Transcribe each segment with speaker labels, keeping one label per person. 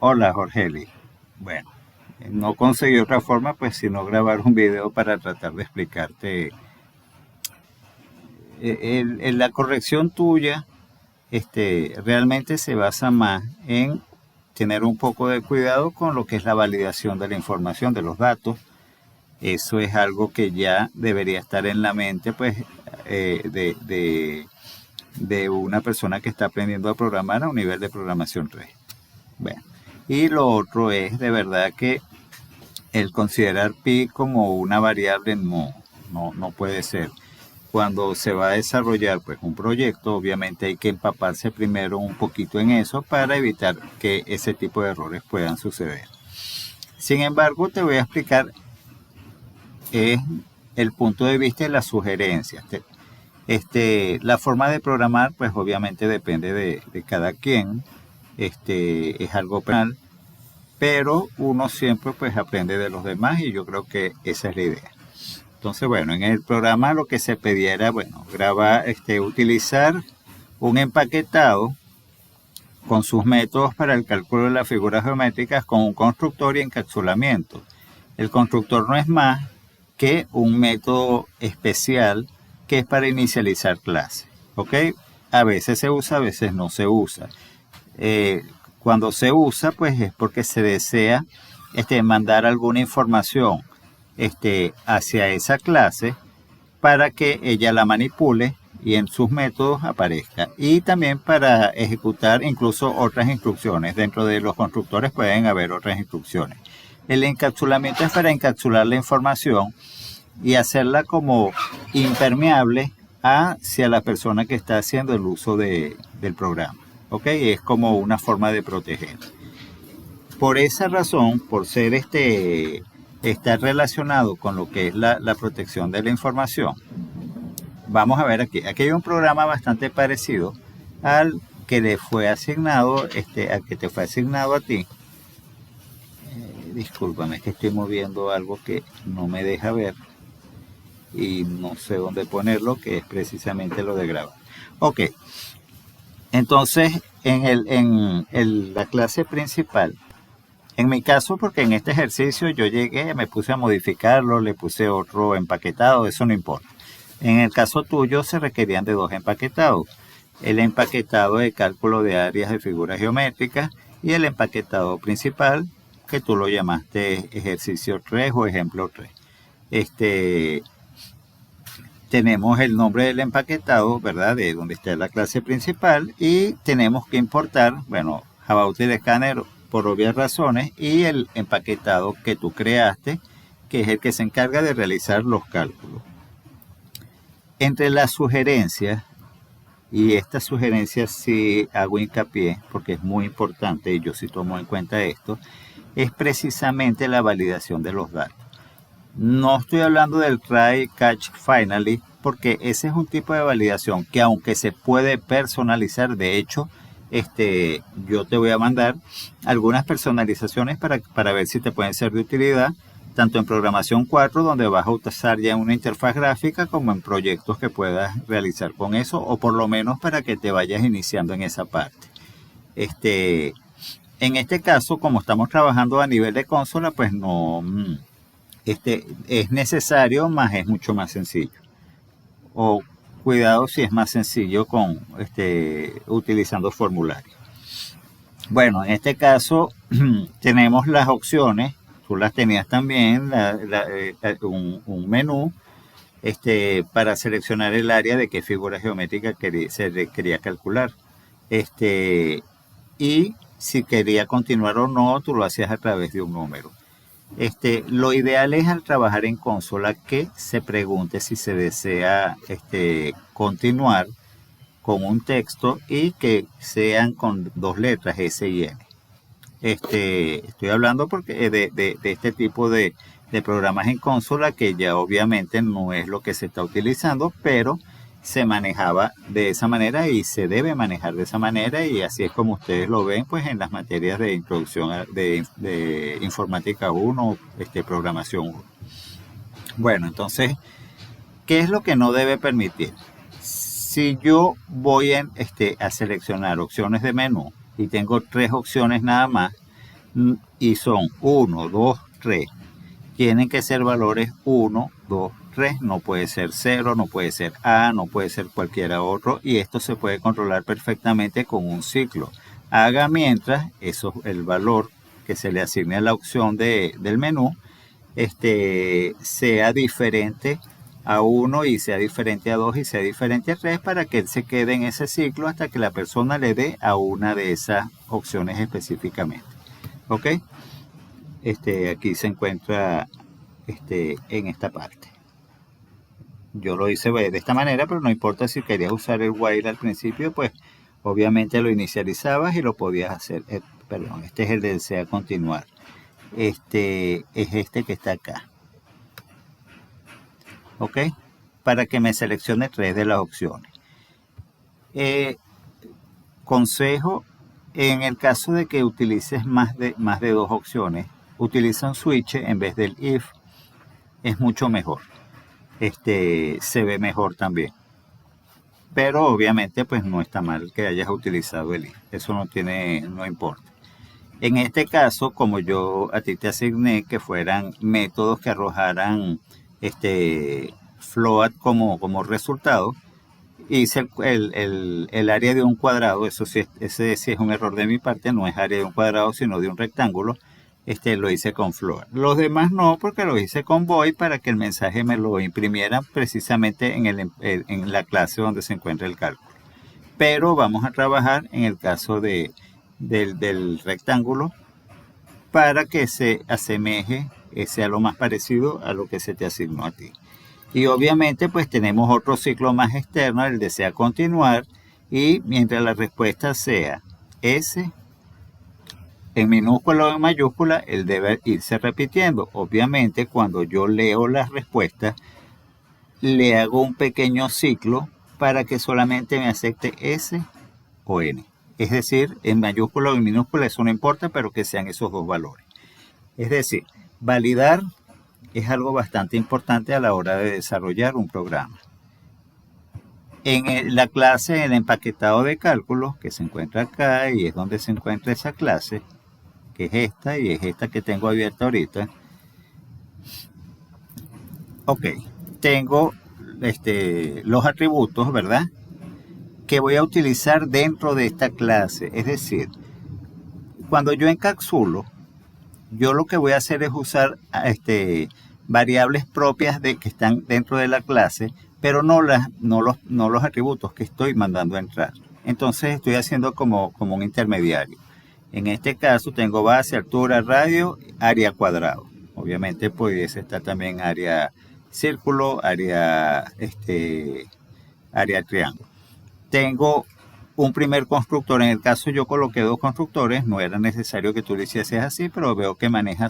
Speaker 1: Hola, Jorgeli. Bueno, no conseguí otra forma, pues, sino grabar un video para tratar de explicarte. La corrección tuya, realmente se basa más en tener un poco de cuidado con lo que es la validación de la información, de los datos. Eso es algo que ya debería estar en la mente, pues, de una persona que está aprendiendo a programar a un nivel de programación 3. Bueno, y lo otro es de verdad que el considerar pi como una variable no puede ser. Cuando se va a desarrollar pues un proyecto, obviamente hay que empaparse primero un poquito en eso para evitar que ese tipo de errores puedan suceder. Sin embargo, te voy a explicar el punto de vista y las sugerencias. La forma de programar, pues obviamente depende de cada quien. Es algo personal, pero uno siempre pues aprende de los demás y yo creo que esa es la idea. Entonces, bueno, en el programa lo que se pedía era, bueno, grabar, utilizar un empaquetado con sus métodos para el cálculo de las figuras geométricas con un constructor y encapsulamiento. El constructor no es más que un método especial que es para inicializar clases, ¿ok? A veces se usa, a veces no se usa. Cuando se usa, pues es porque se desea mandar alguna información hacia esa clase para que ella la manipule y en sus métodos aparezca. Y también para ejecutar incluso otras instrucciones. Dentro de los constructores pueden haber otras instrucciones. El encapsulamiento es para encapsular la información y hacerla como impermeable hacia la persona que está haciendo el uso del programa. ¿Ok? Es como una forma de proteger. Por esa razón, por ser estar relacionado con lo que es la protección de la información, vamos a ver aquí. Aquí hay un programa bastante parecido al que le fue asignado, al que te fue asignado a ti. Discúlpame, es que estoy moviendo algo que no me deja ver y no sé dónde ponerlo, que es precisamente lo de grabar. Ok, entonces en la clase principal, en mi caso, porque en este ejercicio yo llegué, me puse a modificarlo, le puse otro empaquetado, eso no importa. En el caso tuyo se requerían de dos empaquetados. El empaquetado de cálculo de áreas de figuras geométricas y el empaquetado principal, que tú lo llamaste ejercicio 3 o ejemplo 3. Tenemos el nombre del empaquetado, ¿verdad? De donde está la clase principal y tenemos que importar, bueno, Java Scanner por obvias razones y el empaquetado que tú creaste, que es el que se encarga de realizar los cálculos. Entre las sugerencias, y estas sugerencias sí hago hincapié porque es muy importante y yo sí tomo en cuenta esto, es precisamente la validación de los datos. No estoy hablando del try, catch, finally, porque ese es un tipo de validación que aunque se puede personalizar, de hecho, yo te voy a mandar algunas personalizaciones para ver si te pueden ser de utilidad, tanto en programación 4, donde vas a usar ya una interfaz gráfica, como en proyectos que puedas realizar con eso, o por lo menos para que te vayas iniciando en esa parte. En este caso, como estamos trabajando a nivel de consola, pues no... es necesario, más es mucho más sencillo. O cuidado si es más sencillo con utilizando formularios. Bueno, en este caso tenemos las opciones, tú las tenías también, un menú para seleccionar el área de qué figura geométrica se quería calcular. Y si quería continuar o no, tú lo hacías a través de un número. Lo ideal es al trabajar en consola que se pregunte si se desea continuar con un texto y que sean con dos letras S y N. Estoy hablando porque de este tipo de programas en consola que ya obviamente no es lo que se está utilizando, pero se manejaba de esa manera y se debe manejar de esa manera, y así es como ustedes lo ven pues en las materias de introducción de informática 1, programación 1. Bueno, entonces, ¿qué es lo que no debe permitir? Si yo voy a seleccionar opciones de menú y tengo tres opciones nada más, y son 1, 2, 3. Tienen que ser valores 1, 2, 3. No puede ser 0, no puede ser A, no puede ser cualquiera otro. Y esto se puede controlar perfectamente con un ciclo. Haga mientras el valor que se le asigne a la opción del menú sea diferente a 1 y sea diferente a 2 y sea diferente a 3 para que él se quede en ese ciclo hasta que la persona le dé a una de esas opciones específicamente. ¿Ok? Aquí se encuentra en esta parte. Yo lo hice de esta manera, pero no importa si querías usar el while al principio, pues obviamente lo inicializabas y lo podías hacer. Perdón, este es el de desea continuar. Es que está acá. ¿Ok? Para que me seleccione 3 de las opciones. Consejo, en el caso de que utilices más de 2 opciones, utiliza un switch en vez del if, es mucho mejor. Se ve mejor también. Pero obviamente pues no está mal que hayas utilizado el if, eso no importa. En este caso, como yo a ti te asigné que fueran métodos que arrojaran float como resultado, hice el área de un cuadrado. Eso sí, ese sí es un error de mi parte, no es área de un cuadrado sino de un rectángulo. Lo hice con float. Los demás no, porque lo hice con void para que el mensaje me lo imprimiera precisamente en la clase donde se encuentra el cálculo. Pero vamos a trabajar en el caso del rectángulo para que se asemeje, sea lo más parecido a lo que se te asignó a ti. Y obviamente pues tenemos otro ciclo más externo, el desea continuar, y mientras la respuesta sea S, en minúscula o en mayúscula, él debe irse repitiendo. Obviamente cuando yo leo las respuestas, le hago un pequeño ciclo para que solamente me acepte S o N. Es decir, en mayúscula o en minúscula eso no importa, pero que sean esos dos valores. Es decir, validar es algo bastante importante a la hora de desarrollar un programa. En la clase, el empaquetado de cálculos, que se encuentra acá y es donde se encuentra esa clase, que es esta y es esta que tengo abierta ahorita. Ok, tengo los atributos, ¿verdad?, que voy a utilizar dentro de esta clase. Es decir, cuando yo encapsulo, yo lo que voy a hacer es usar variables propias que están dentro de la clase, pero no los atributos que estoy mandando a entrar. Entonces estoy haciendo como un intermediario. En este caso tengo base, altura, radio, área cuadrado. Obviamente pudiese estar también área círculo, área triángulo. Tengo un primer constructor. En el caso yo coloqué 2 constructores, no era necesario que tú lo hicieses así, pero veo que maneja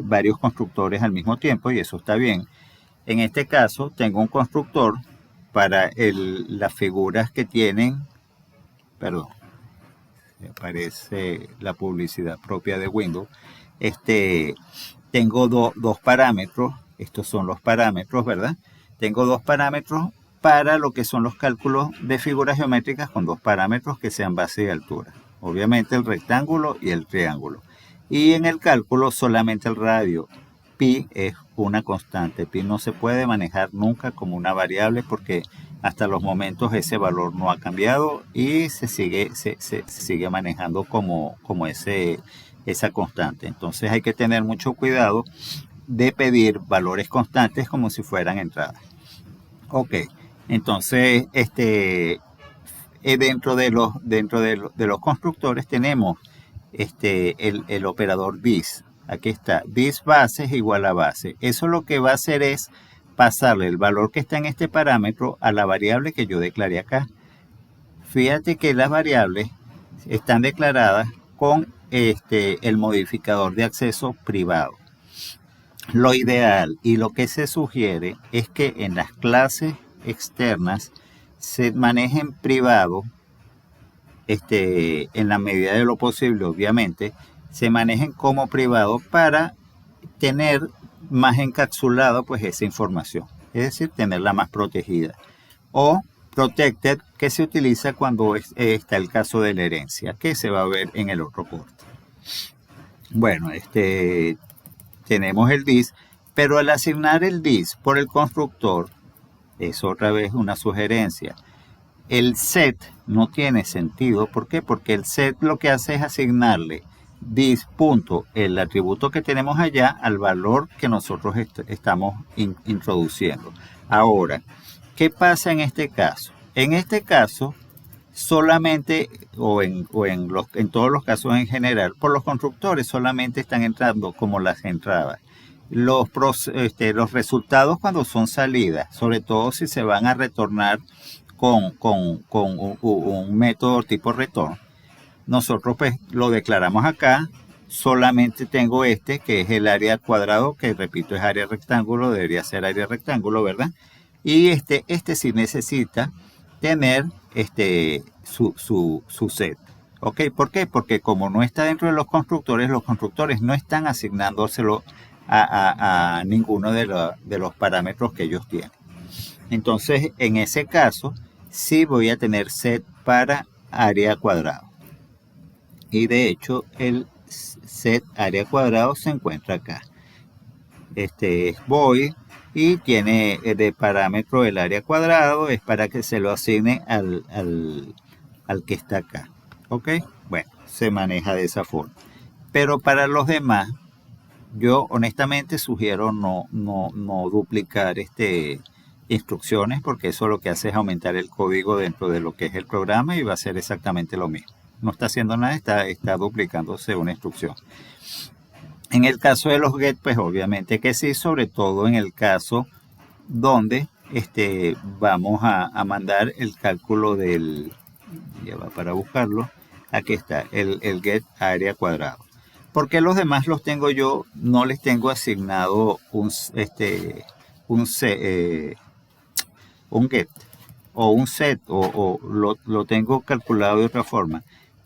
Speaker 1: varios constructores al mismo tiempo y eso está bien. En este caso tengo un constructor para las figuras que tienen, perdón, aparece la publicidad propia de Windows. Tengo dos parámetros, estos son los parámetros, ¿verdad? Tengo 2 parámetros para lo que son los cálculos de figuras geométricas con 2 parámetros que sean base y altura. Obviamente el rectángulo y el triángulo. Y en el cálculo solamente el radio. Pi es una constante. Pi no se puede manejar nunca como una variable porque hasta los momentos ese valor no ha cambiado y se sigue manejando como esa constante. Entonces hay que tener mucho cuidado de pedir valores constantes como si fueran entradas. Ok, entonces dentro de los constructores tenemos el operador this. Aquí está, this base es igual a base. Eso lo que va a hacer es pasarle el valor que está en este parámetro a la variable que yo declaré acá. Fíjate que las variables están declaradas con el modificador de acceso privado. Lo ideal y lo que se sugiere es que en las clases externas se manejen privado, en la medida de lo posible, obviamente, se manejen como privado para tener más encapsulado pues esa información, es decir, tenerla más protegida. O protected que se utiliza cuando está el caso de la herencia, que se va a ver en el otro corte. Bueno, tenemos el this, pero al asignar el this por el constructor, es otra vez una sugerencia. El set no tiene sentido. ¿Por qué? Porque el set lo que hace es asignarle this punto, el atributo que tenemos allá, al valor que nosotros estamos introduciendo. Ahora, ¿qué pasa en este caso? En este caso, solamente, en todos los casos en general, por los constructores solamente están entrando como las entradas. Los resultados cuando son salidas, sobre todo si se van a retornar con un método tipo return, nosotros pues lo declaramos acá. Solamente tengo que es el área cuadrado, que repito es área rectángulo, debería ser área rectángulo, ¿verdad? Y este sí necesita tener su set. ¿Ok? ¿Por qué? Porque como no está dentro de los constructores no están asignándoselo a ninguno de los parámetros que ellos tienen. Entonces, en ese caso, sí voy a tener set para área cuadrado. Y de hecho, el set área cuadrado se encuentra acá. Este es void y tiene de parámetro el área cuadrado, es para que se lo asigne al que está acá. ¿Ok? Bueno, se maneja de esa forma. Pero para los demás, yo honestamente sugiero no duplicar instrucciones, porque eso lo que hace es aumentar el código dentro de lo que es el programa y va a ser exactamente lo mismo. No está haciendo nada, está duplicándose una instrucción. En el caso de los get, pues obviamente que sí, sobre todo en el caso donde vamos a mandar el cálculo del, ya va para buscarlo, aquí está, el get área cuadrado. Porque los demás los tengo yo, no les tengo asignado un get o un set, o lo tengo calculado de otra forma.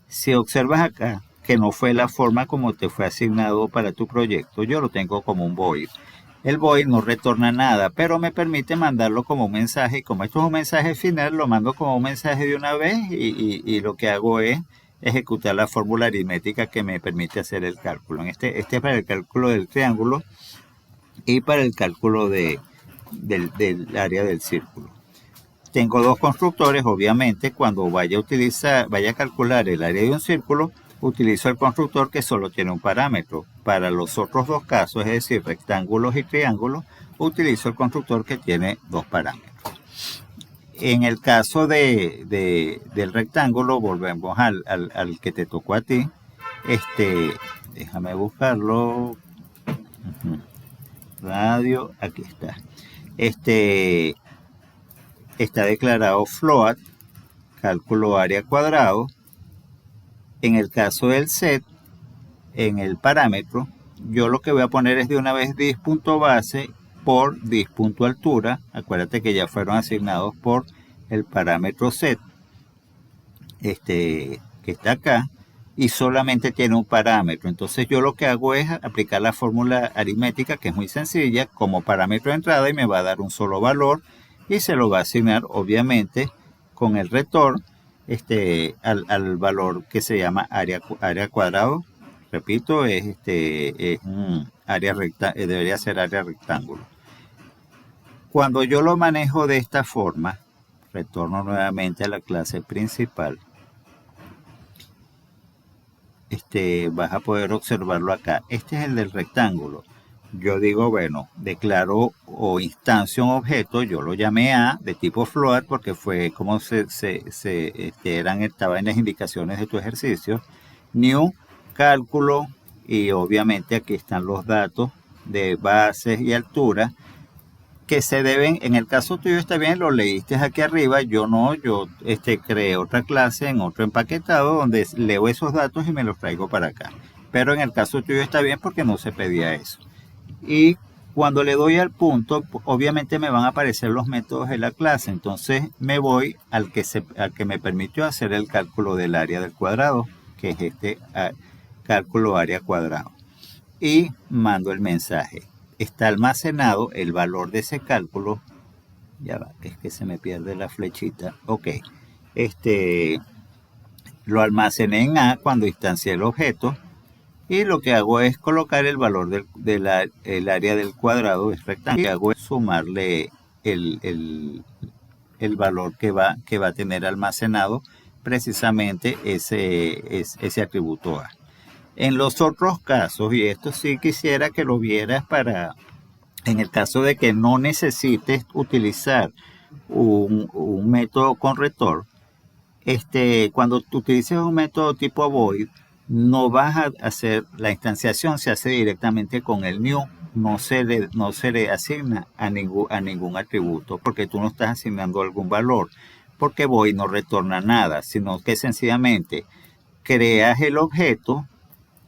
Speaker 1: Si observas acá que no fue la forma como te fue asignado para tu proyecto, yo lo tengo como un void. El void no retorna nada, pero me permite mandarlo como un mensaje, y como esto es un mensaje final, lo mando como un mensaje de una vez, y lo que hago es ejecutar la fórmula aritmética que me permite hacer el cálculo. Este es para el cálculo del triángulo y para el cálculo del área del círculo. Tengo dos constructores, obviamente. Cuando vaya a calcular el área de un círculo, utilizo el constructor que solo tiene un parámetro. Para los otros dos casos, es decir, rectángulos y triángulos, utilizo el constructor que tiene dos parámetros. En el caso del rectángulo, volvemos al que te tocó a ti. Déjame buscarlo. Radio, aquí está. Está declarado float, cálculo área cuadrado. En el caso del set, en el parámetro, yo lo que voy a poner es de una vez dis.base por dis.altura. Acuérdate que ya fueron asignados por el parámetro set, que está acá, y solamente tiene un parámetro. Entonces yo lo que hago es aplicar la fórmula aritmética, que es muy sencilla, como parámetro de entrada, y me va a dar un solo valor, y se lo va a asignar obviamente con el return al valor que se llama área cuadrado. Repito, debería ser área rectángulo. Cuando yo lo manejo de esta forma, retorno nuevamente a la clase principal. Vas a poder observarlo acá. Este es el del rectángulo. Yo digo, bueno, declaro o instancio un objeto, yo lo llamé A, de tipo float, porque fue como estaba en las indicaciones de tu ejercicio. New, cálculo, y obviamente aquí están los datos de bases y altura, que se deben, en el caso tuyo está bien, lo leíste aquí arriba, yo no, yo creé otra clase en otro empaquetado donde leo esos datos y me los traigo para acá. Pero en el caso tuyo está bien porque no se pedía eso. Y cuando le doy al punto, obviamente me van a aparecer los métodos de la clase. Entonces me voy al que me permitió hacer el cálculo del área del cuadrado, que es cálculo área cuadrado. Y mando el mensaje. Está almacenado el valor de ese cálculo Ya va, es que se me pierde la flechita. Ok. Lo almacené en A cuando instancié el objeto y lo que hago es colocar el valor el área del cuadrado, es rectángulo. Lo que hago es sumarle el valor que va a tener almacenado precisamente ese atributo A. En los otros casos, y esto sí quisiera que lo vieras en el caso de que no necesites utilizar un método corrector, cuando tú utilices un método tipo void, no vas a hacer, la instanciación se hace directamente con el new, no se le asigna a ningún atributo, porque tú no estás asignando algún valor, porque void no retorna nada, sino que sencillamente creas el objeto.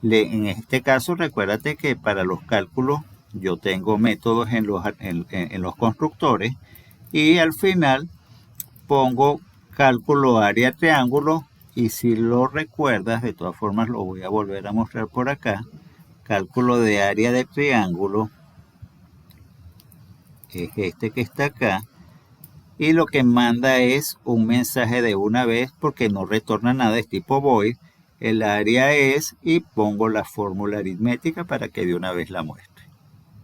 Speaker 1: En este caso, recuérdate que para los cálculos yo tengo métodos en los constructores y al final pongo cálculo área triángulo y si lo recuerdas, de todas formas lo voy a volver a mostrar por acá. Cálculo de área de triángulo es este que está acá y lo que manda es un mensaje de una vez porque no retorna nada, es tipo void. El área es y pongo la fórmula aritmética para que de una vez la muestre.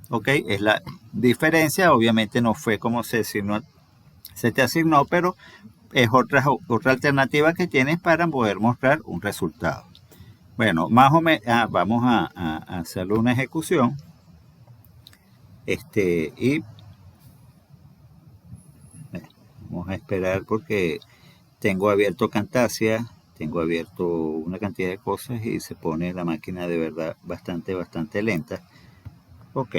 Speaker 1: Ok, es la diferencia, obviamente no fue como se te asignó, pero es otra alternativa que tienes para poder mostrar un resultado. Bueno, más o menos, vamos a hacerle una ejecución. Y vamos a esperar porque tengo abierto Camtasia, tengo abierto una cantidad de cosas y se pone la máquina de verdad bastante lenta. Ok.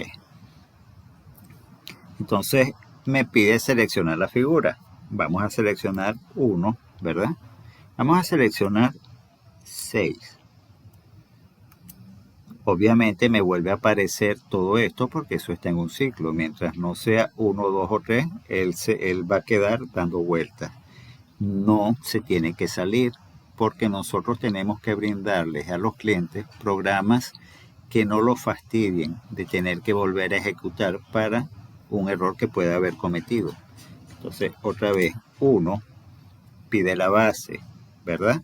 Speaker 1: Entonces me pide seleccionar la figura. Vamos a seleccionar 1, ¿verdad? Vamos a seleccionar 6. Obviamente me vuelve a aparecer todo esto porque eso está en un ciclo. Mientras no sea 1, 2 o 3, él va a quedar dando vueltas. No se tiene que salir porque nosotros tenemos que brindarles a los clientes programas que no los fastidien de tener que volver a ejecutar para un error que pueda haber cometido. Entonces, otra vez, 1 pide la base, ¿verdad?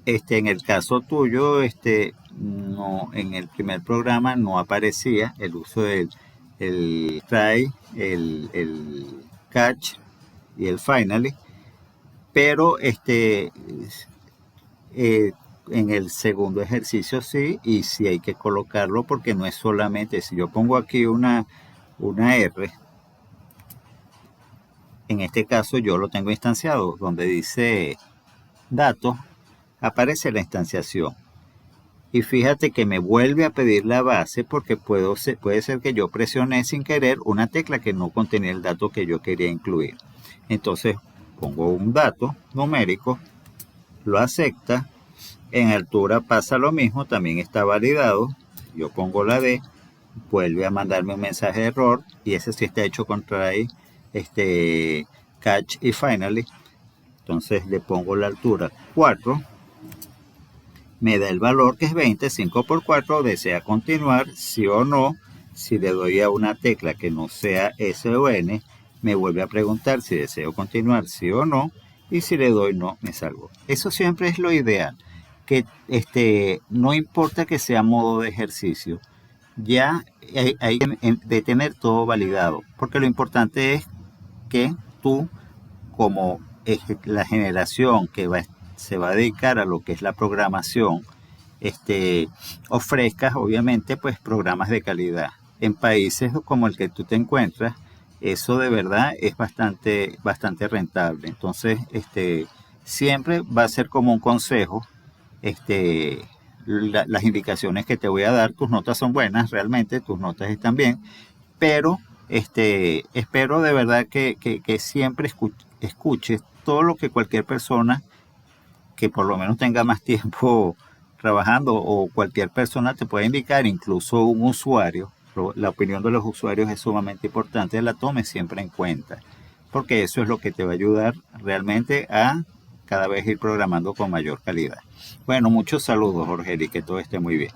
Speaker 1: En el caso tuyo, no, en el primer programa no aparecía el uso del try, el catch y el finally, pero en el segundo ejercicio sí, y sí hay que colocarlo porque no es solamente, si yo pongo aquí una R, en este caso yo lo tengo instanciado, donde dice datos, aparece la instanciación. Y fíjate que me vuelve a pedir la base porque puede ser que yo presioné sin querer una tecla que no contenía el dato que yo quería incluir. Entonces pongo un dato numérico, lo acepta, en altura pasa lo mismo, también está validado, yo pongo la D, vuelve a mandarme un mensaje de error y ese sí está hecho con try, catch y finally. Entonces le pongo la altura 4, me da el valor que es 20, 5 por 4, desea continuar, sí o no. Si le doy a una tecla que no sea S o N, me vuelve a preguntar si deseo continuar, sí o no, y si le doy no, me salgo. Eso siempre es lo ideal, que no importa que sea modo de ejercicio, ya hay de tener todo validado, porque lo importante es que tú, como la generación que se va a dedicar a lo que es la programación, ofrezcas obviamente pues programas de calidad. En países como el que tú te encuentras, eso de verdad es bastante rentable. Entonces, siempre va a ser como un consejo, las indicaciones que te voy a dar. Tus notas son buenas, realmente tus notas están bien, pero espero de verdad que siempre escuches todo lo que cualquier persona que por lo menos tenga más tiempo trabajando o cualquier persona te puede indicar, incluso un usuario. La opinión de los usuarios es sumamente importante, la tomes siempre en cuenta, porque eso es lo que te va a ayudar realmente a cada vez ir programando con mayor calidad. Bueno, muchos saludos, Jorge, y que todo esté muy bien.